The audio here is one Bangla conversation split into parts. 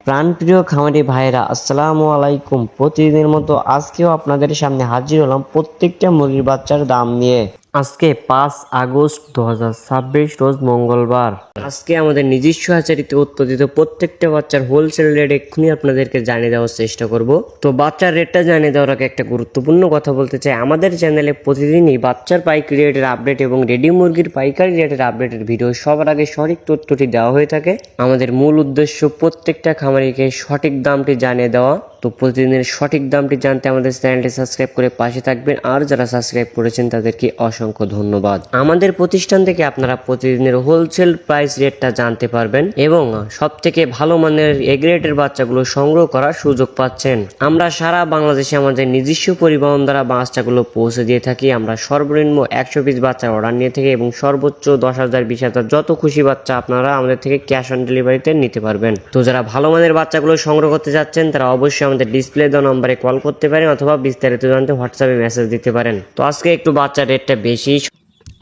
প্রাণপ্রিয় খামারি ভাইরা আসসালামু আলাইকুম। প্রতিদিনের মতো আজকেও আপনাদের সামনে হাজির হলাম প্রত্যেকটা মুরগির বাচ্চার দাম নিয়ে। আজকে 5 আগস্ট 2026 রোজ মঙ্গলবার। আজকে আমাদের নিজস্ব হ্যাচারিতে উৎপাদিত প্রত্যেকটা বাচ্চার হোলসেল রেট এক্ষুনি আপনাদেরকে জানিয়ে দেওয়ার চেষ্টা করব। তো বাচ্চার রেটটা জানিয়ে দেওয়ার আগে একটা গুরুত্বপূর্ণ কথা বলতে চাই, আমাদের চ্যানেলে প্রতিদিনই বাচ্চার পাইকারি রেটের আপডেট এবং রেডি মুরগির পাইকারি রেটের আপডেটের ভিডিও সবার আগে সঠিক তথ্যটি দেওয়া হয়ে থাকে। আমাদের মূল উদ্দেশ্য প্রত্যেকটা খামারিকে সঠিক দামটি জানিয়ে দেওয়া। তো প্রতিদিনের সঠিক দামটি জানতে আমাদের চ্যানেলটি সাবস্ক্রাইব করে পাশে থাকবেন, আর যারা সাবস্ক্রাইব করেছেন তাদেরকে অসংখ্য ধন্যবাদ। আমাদের প্রতিষ্ঠান থেকে আপনারা প্রতিদিনের হোলসেল প্রাইস রেটটা জানতে পারবেন এবং সব থেকে ভালো মানের এ গ্রেডের বাচ্চাগুলো সংগ্রহ করার সুযোগ পাচ্ছেন। আমরা সারা বাংলাদেশে আমাদের নিজস্ব পরিবহন দ্বারা বাচ্চাগুলো পৌঁছে দিয়ে থাকি। আমরা সর্বনিম্ন 100 পিস বাচ্চার অর্ডার নিয়ে থাকি এবং সর্বোচ্চ 10,000 20,000 যত খুশি বাচ্চা আপনারা আমাদের থেকে ক্যাশ অন ডেলিভারিতে নিতে পারবেন। তো যারা ভালো মানের বাচ্চাগুলো সংগ্রহ করতে যাচ্ছেন তারা অবশ্যই আমাদের ডিসপ্লে দেওয়া নম্বরে কল করতে পারেন অথবা বিস্তারিত জানতে হোয়াটসঅ্যাপে মেসেজ দিতে পারেন। তো আজকে একটু বাচ্চার রেটটা বেশি।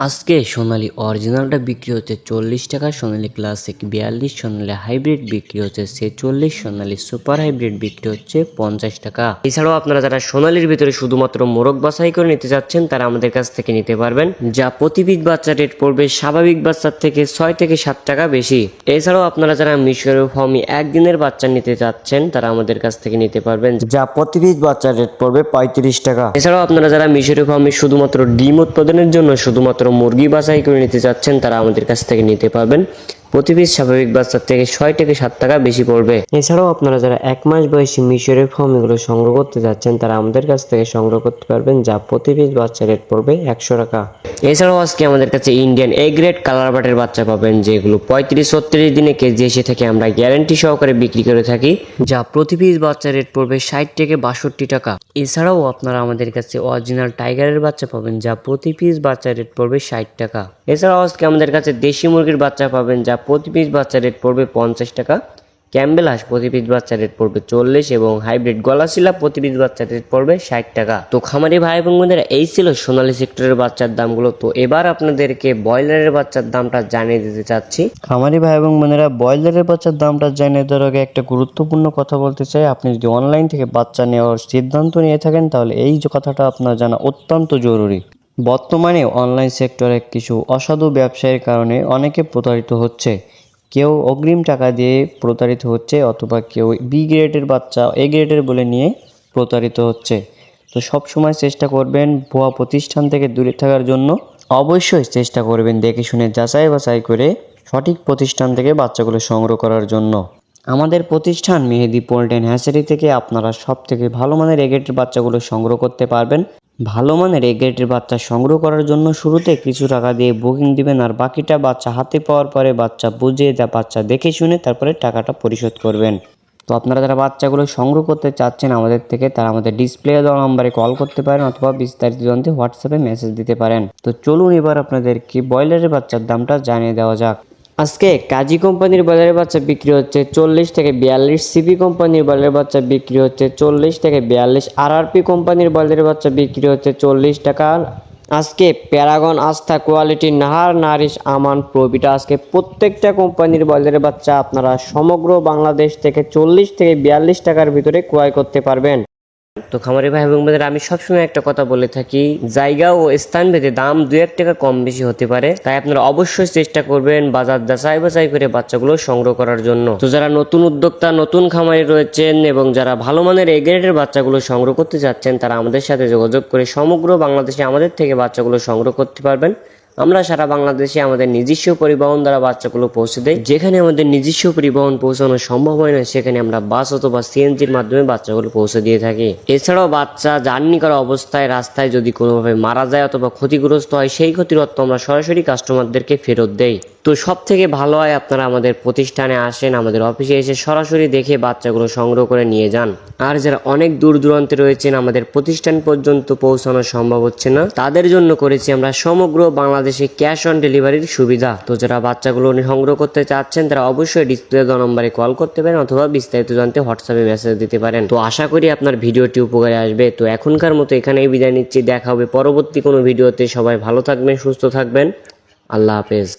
আজকে সোনালী অরিজিনালটা বিক্রি হচ্ছে 40 টাকা, সোনালী ক্লাসিক 42, সোনালী হাইব্রিড বিক্রি হচ্ছে 46, সোনালী সুপার হাইব্রিড বিক্রি হচ্ছে 50 টাকা। এছাড়াও আপনারা যারা সোনালীর ভিতরে শুধুমাত্র মোরগ বাছাই করে নিতে যাচ্ছেন তারা আমাদের কাছ থেকে নিতে পারবেন, যা প্রতি পিস বাচ্চা রেট পড়বে স্বাভাবিক বাচ্চার থেকে 6 থেকে 7 টাকা বেশি। এছাড়াও আপনারা যারা মিশরীয় ফার্মি একদিনের বাচ্চা নিতে যাচ্ছেন তারা আমাদের কাছ থেকে নিতে পারবেন, যা প্রতি পিস বাচ্চা রেট পড়বে 35 টাকা। এছাড়াও আপনারা যারা মিশরীয় ফার্মি শুধুমাত্র ডিম উৎপাদনের জন্য শুধুমাত্র মুরগি বাছাই করে নিতে যাচ্ছেন তারা আমাদের কাছ থেকে নিতে পারবেন, প্রতি পিস স্বাভাবিক বাচ্চার থেকে 6 থেকে 7 টাকা বেশি পড়বে। এছাড়াও আপনারা যারা 1 মাস বয়সী মিশরের ফার্ম এগুলো সংগ্রহ করতে যাচ্ছেন তারা আমাদের কাছ থেকে সংগ্রহ করতে পারবেন, যা প্রতি পিস বাচ্চা রেট পড়বে 100 টাকা। এছাড়াও আজকে আমাদের কাছে ইন্ডিয়ান এ গ্রেড কালার বাটের বাচ্চা পাবেন, যেগুলো 35-36 দিনে কেজি এসে থেকে আমরা গ্যারান্টি সহকারে বিক্রি করে থাকি, যা প্রতি পিস বাচ্চা রেট পড়বে 60 থেকে 62 টাকা। এছাড়াও আপনারা আমাদের কাছে অরিজিনাল টাইগারের বাচ্চা পাবেন, যা প্রতি পিস বাচ্চা রেট পড়বে 60 টাকা। এছাড়াও আজকে আমাদের কাছে দেশি মুরগির বাচ্চা পাবেন, যা প্রতি পিস বাচ্চা রেট পড়বে 50 টাকা। ক্যাম্বেল হাঁস প্রতি পিস বাচ্চা রেট পড়বে 40 এবং হাইব্রিড গলাশিলা প্রতি পিস বাচ্চা রেট পড়বে 60 টাকা। তো খামারি ভাই এবং বোনেরা, এই ছিল সোনালী সেক্টরের বাচ্চার দামগুলো। তো এবার আপনাদেরকে ব্রয়লারের বাচ্চার দামটা জানিয়ে দিতে চাচ্ছি। খামারি ভাই এবং বোনেরা, ব্রয়লারের বাচ্চার দামটা জানিয়ে দেওয়ার আগে একটা গুরুত্বপূর্ণ কথা বলতে চাই। আপনি যদি অনলাইন থেকে বাচ্চা নেওয়ার সিদ্ধান্ত নিয়ে থাকেন তাহলে এই যে কথাটা আপনার জানা অত্যন্ত জরুরি। বর্তমানে অনলাইন সেক্টরে কিছু অসাধু ব্যবসায়ের কারণে অনেকে প্রতারিত হচ্ছে। কেউ অগ্রিম টাকা দিয়ে প্রতারিত হচ্ছে অথবা কেউ বি গ্রেডের বাচ্চা এ গ্রেডের বলে নিয়ে প্রতারিত হচ্ছে। তো সব সময় চেষ্টা করবেন ভুয়া প্রতিষ্ঠান থেকে দূরে থাকার জন্য। অবশ্যই চেষ্টা করবেন দেখে শুনে যাচাই বাছাই করে সঠিক প্রতিষ্ঠান থেকে বাচ্চাগুলো সংগ্রহ করার জন্য। আমাদের প্রতিষ্ঠান মেহেদি পোল্ট্রি হ্যাচারি থেকে আপনারা সব থেকে ভালো মানের এ গ্রেডের বাচ্চাগুলো সংগ্রহ করতে পারবেন। ভালো মানের এ গ্রেডের বাচ্চা সংগ্রহ করার জন্য শুরুতে কিছু টাকা দিয়ে বুকিং দিবেন, আর বাকিটা বাচ্চা হাতে পাওয়ার পরে বাচ্চা বুঝিয়ে বাচ্চা দেখে শুনে তারপরে টাকাটা পরিশোধ করবেন। তো আপনারা যারা বাচ্চাগুলো সংগ্রহ করতে চাচ্ছেন আমাদের থেকে তারা আমাদের ডিসপ্লে দেওয়া নম্বরে কল করতে পারেন অথবা বিস্তারিত জানতে হোয়াটসঅ্যাপে মেসেজ দিতে পারেন। তো চলুন এবার আপনাদেরকে ব্রয়লারের বাচ্চার দামটা জানিয়ে দেওয়া যাক। আজকে কাজী কোম্পানির ব্রয়লারের বাচ্চা বিক্রি হচ্ছে 40 থেকে 42, সিপি কোম্পানির ব্রয়লারের বাচ্চা বিক্রি হচ্ছে 40 থেকে 42, আরআরপি কোম্পানির ব্রয়লারের বাচ্চা বিক্রি হচ্ছে 40 টাকা। আজকে প্যারাগন, আস্থা, কোয়ালিটি, নাহার, নারিশ, আমান, প্রবিটা আজকে প্রত্যেকটা কোম্পানির ব্রয়লারের বাচ্চা আপনারা সমগ্র বাংলাদেশ থেকে 40 থেকে 42 টাকার ভিতরে ক্রয় করতে পারবেন। তো খামারি ভাই এবং বোনেরা, আমি সবসময় একটা কথা বলে থাকি, জায়গা ও স্থান ভেদে দাম 2-1 টাকা কম বেশি হতে পারে, তাই আপনারা অবশ্যই চেষ্টা করবেন বাজার যাচাই বাছাই করে বাচ্চাগুলো সংগ্রহ করার জন্য। তো যারা নতুন উদ্যোক্তা, নতুন খামারি রয়েছেন এবং যারা ভালো মানের এ গ্রেডের বাচ্চাগুলো সংগ্রহ করতে যাচ্ছেন তারা আমাদের সাথে যোগাযোগ করে সমগ্র বাংলাদেশে আমাদের থেকে বাচ্চাগুলো সংগ্রহ করতে পারবেন। আমরা সারা বাংলাদেশে আমাদের নিজস্ব পরিবহন দ্বারা বাচ্চাগুলো পৌঁছে দেই। যেখানে আমাদের নিজস্ব পরিবহন পৌঁছানো সম্ভব হয় না সেখানে আমরা বাস অথবা সিএনজির মাধ্যমে বাচ্চাগুলো পৌঁছে দিয়ে থাকি। এছাড়াও বাচ্চা জার্নি করা অবস্থায় রাস্তায় যদি কোনোভাবে মারা যায় অথবা ক্ষতিগ্রস্ত হয় সেই ক্ষতির অর্থ আমরা সরাসরি কাস্টমারদেরকে ফেরত দেই। তো সব থেকে ভালো হয় আপনারা আমাদের প্রতিষ্ঠানে আসেন, আমাদের অফিসে এসে সরাসরি দেখে বাচ্চাগুলো সংগ্রহ করে নিয়ে যান। আর যারা অনেক দূর দূরান্তে রয়েছেন আমাদের প্রতিষ্ঠান পর্যন্ত পৌঁছানো সম্ভব হচ্ছে না তাদের জন্য করেছি আমরা সমগ্র বাংলাদেশে ক্যাশ অন ডেলিভারির সুবিধা। তো যারা বাচ্চাগুলো সংগ্রহ করতে চাচ্ছেন তারা অবশ্যই ডিসপ্লে দেওয়া নম্বরে কল করতে পারেন অথবা বিস্তারিত জানতে হোয়াটসঅ্যাপে মেসেজ দিতে পারেন। তো আশা করি আপনার ভিডিওটি উপকারে আসবে। তো এখনকার মতো এখানেই বিদায় নিচ্ছি, দেখা হবে পরবর্তী কোনো ভিডিওতে। সবাই ভালো থাকবেন, সুস্থ থাকবেন, আল্লাহ হাফেজ।